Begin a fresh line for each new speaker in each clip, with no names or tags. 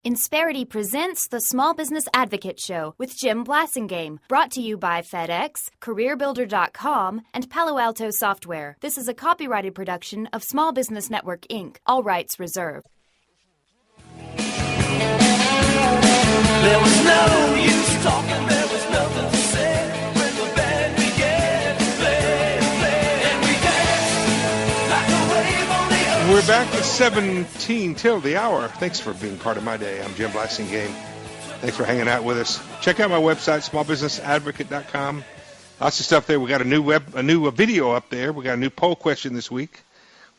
Insperity presents the Small Business Advocate Show with Jim Blasingame, brought to you by FedEx, CareerBuilder.com, and Palo Alto Software. This is a copyrighted production of Small Business Network, Inc., all rights reserved.
There was no use talking, there was nothing to say. When the band began to play, and we danced like a wave on the ocean.
We're back to 17 till the hour. Thanks for being part of my day. I'm Jim Blasingame. Thanks for hanging out with us. Check out my website, smallbusinessadvocate.com. Lots of stuff there. We got a new video up there. We got a new poll question this week.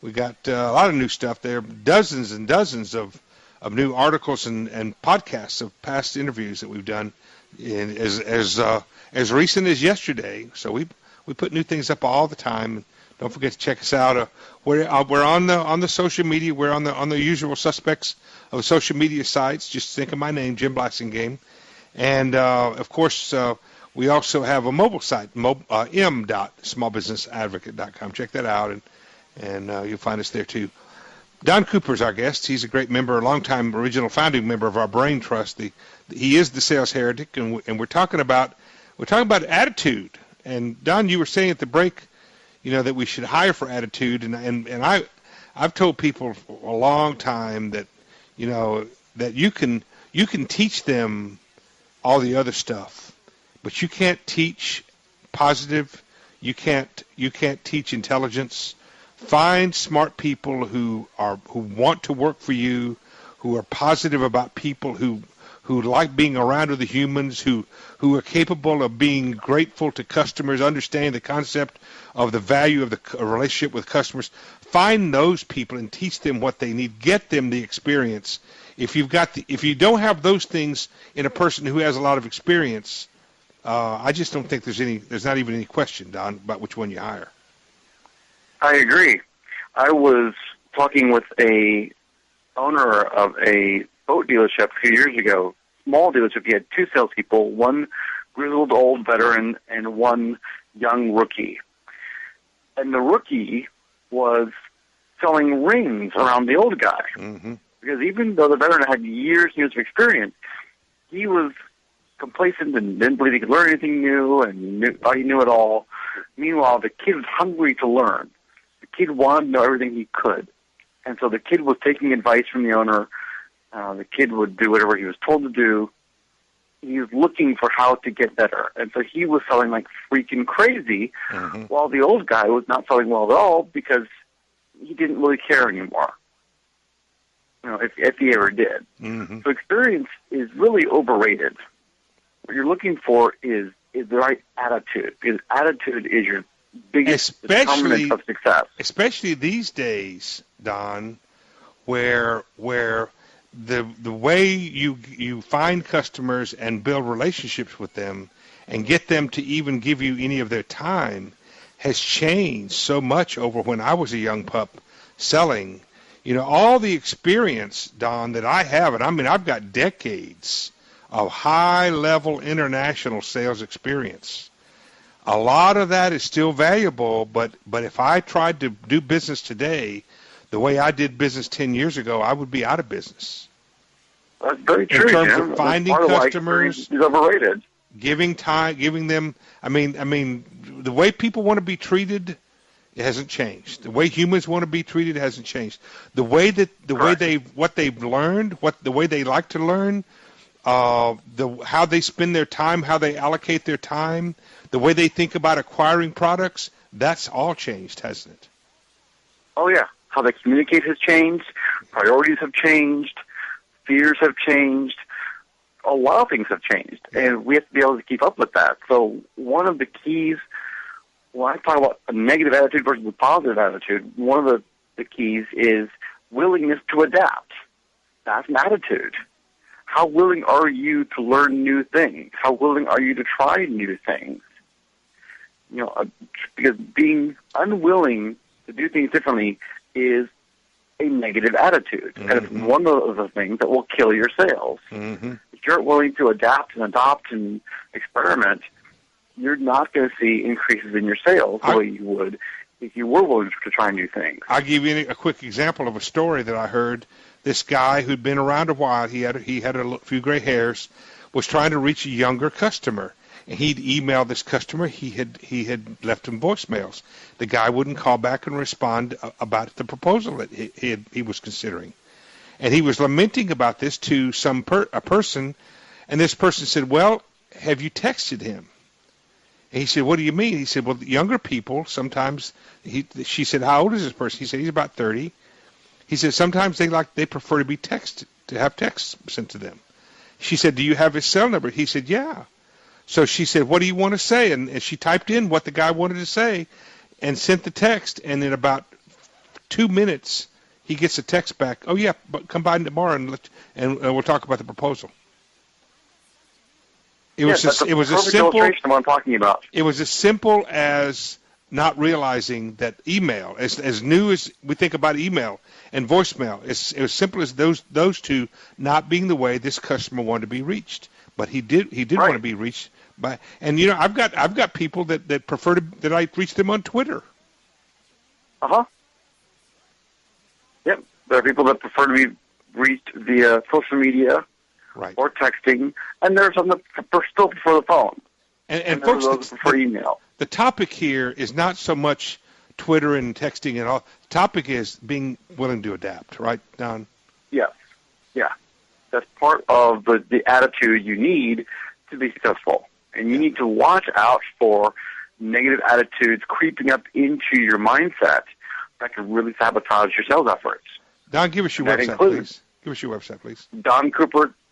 We got a lot of new stuff there. Dozens and dozens of new articles and podcasts of past interviews that we've done as recent as yesterday. So we put new things up all the time. Don't forget to check us out. We're on the social media. We're on the usual suspects of social media sites. Just think of my name, Jim Blasingame. And of course, we also have a mobile site, m.smallbusinessadvocate.com. Check that out, and you'll find us there too. Don Cooper's our guest. He's a great member, a longtime original founding member of our Brain Trust. He is the sales heretic, and we're talking about attitude. And Don, you were saying at the break, that we should hire for attitude, and I've told people for a long time that that you can teach them all the other stuff, but you can't teach positive. You can't teach intelligence. Find smart people who want to work for you, who are positive about people, who like being around other humans, who are capable of being grateful to customers, understand the concept of the value of the relationship with customers. Find those people and teach them what they need. Get them the experience. If you don't have those things in a person who has a lot of experience, I just don't think there's not even any question, Don, about which one you hire.
I agree. I was talking with a owner of a boat dealership a few years ago, small dealership. He had two salespeople, one grizzled old veteran and one young rookie. And the rookie was selling rings around the old guy. Mm-hmm. Because even though the veteran had years and years of experience, he was complacent and didn't believe he could learn anything new and thought he knew it all. Meanwhile, the kid was hungry to learn. The kid wanted to know everything he could. And so the kid was taking advice from the owner. The kid would do whatever he was told to do. He was looking for how to get better. And so he was selling like freaking crazy, mm-hmm. while the old guy was not selling well at all because he didn't really care anymore, if he ever did. Mm-hmm. So experience is really overrated. What you're looking for is the right attitude, because attitude is your biggest determinant of success.
Especially these days, Don, where the way you find customers and build relationships with them and get them to even give you any of their time has changed so much over when I was a young pup selling. All the experience, Don, that I have, and I mean I've got decades of high-level international sales experience. A lot of that is still valuable, but if I tried to do business today the way I did business 10 years ago, I would be out of business.
That's very true,
in terms
Jim.
of finding customers,
is overrated.
Giving time, giving them. I mean, the way people want to be treated, it hasn't changed. The way humans want to be treated hasn't changed. The way what they've learned, the way they like to learn, how they spend their time, how they allocate their time, the way they think about acquiring products, that's all changed, hasn't it?
Oh, yeah. How they communicate has changed. Priorities have changed. Fears have changed. A lot of things have changed, and we have to be able to keep up with that. So one of the keys, when I talk about a negative attitude versus a positive attitude, one of the keys is willingness to adapt. That's an attitude. How willing are you to learn new things? How willing are you to try new things? Because being unwilling to do things differently is a negative attitude. Mm-hmm. And it's one of the things that will kill your sales. Mm-hmm. If you're willing to adapt and adopt and experiment, you're not going to see increases in your sales the way you would if you were willing to try new things.
I'll give you a quick example of a story that I heard this guy who'd been around a while, he had a few gray hairs, was trying to reach a younger customer. And he'd emailed this customer. He had left him voicemails. The guy wouldn't call back and respond about the proposal that he was considering. And he was lamenting about this to a person, and this person said, well, have you texted him? And he said, what do you mean? He said, well, younger people sometimes, she said, how old is this person? He said, he's about 30. He said, sometimes they prefer to be texted, to have texts sent to them. She said, do you have his cell number? He said, yeah. So she said, what do you want to say? And she typed in what the guy wanted to say and sent the text. And in about 2 minutes, he gets a text back. Oh, yeah, but come by tomorrow and we'll talk about the proposal. It was
that's
it was a
perfect
simple
illustration of what I'm talking about.
It was as simple as not realizing that email, as new as we think about email and voicemail, it's as simple as those two not being the way this customer wanted to be reached. But he did
Right.
want to be reached by, and I've got people that prefer that I reach them on Twitter.
Yep. There are people that prefer to be reached via social media
Right.
or texting, and there are some that still prefer the phone.
And
there are
folks,
those that prefer email.
the topic here is not so much Twitter and texting and all. The topic is being willing to adapt, right, Don?
Yes. Yeah. That's part of the attitude you need to be successful. And you need to watch out for negative attitudes creeping up into your mindset that can really sabotage your sales efforts.
Don, give us your
That
website,
includes-
please. Give us your website, please.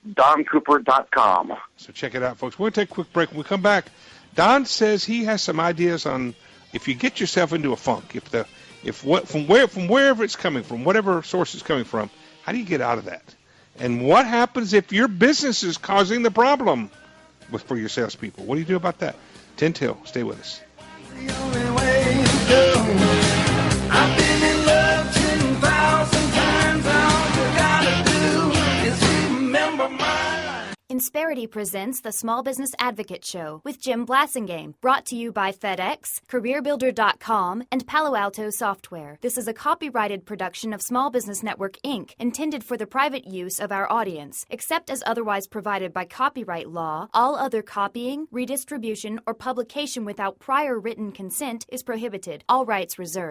DonCooper.com.
So check it out, folks. We're going to take a quick break. When we come back, Don says he has some ideas on if you get yourself into a funk, from wherever it's coming from, whatever source it's coming from, how do you get out of that? And what happens if your business is causing the problem for your salespeople? What do you do about that? 10 till. Stay with us.
The only way to go. I've been in love 10,000 times. All you gotta do is remember my life.
Insperity presents the Small Business Advocate Show with Jim Blasingame, brought to you by FedEx, CareerBuilder.com, and Palo Alto Software. This is a copyrighted production of Small Business Network, Inc., intended for the private use of our audience. Except as otherwise provided by copyright law, all other copying, redistribution, or publication without prior written consent is prohibited. All rights reserved.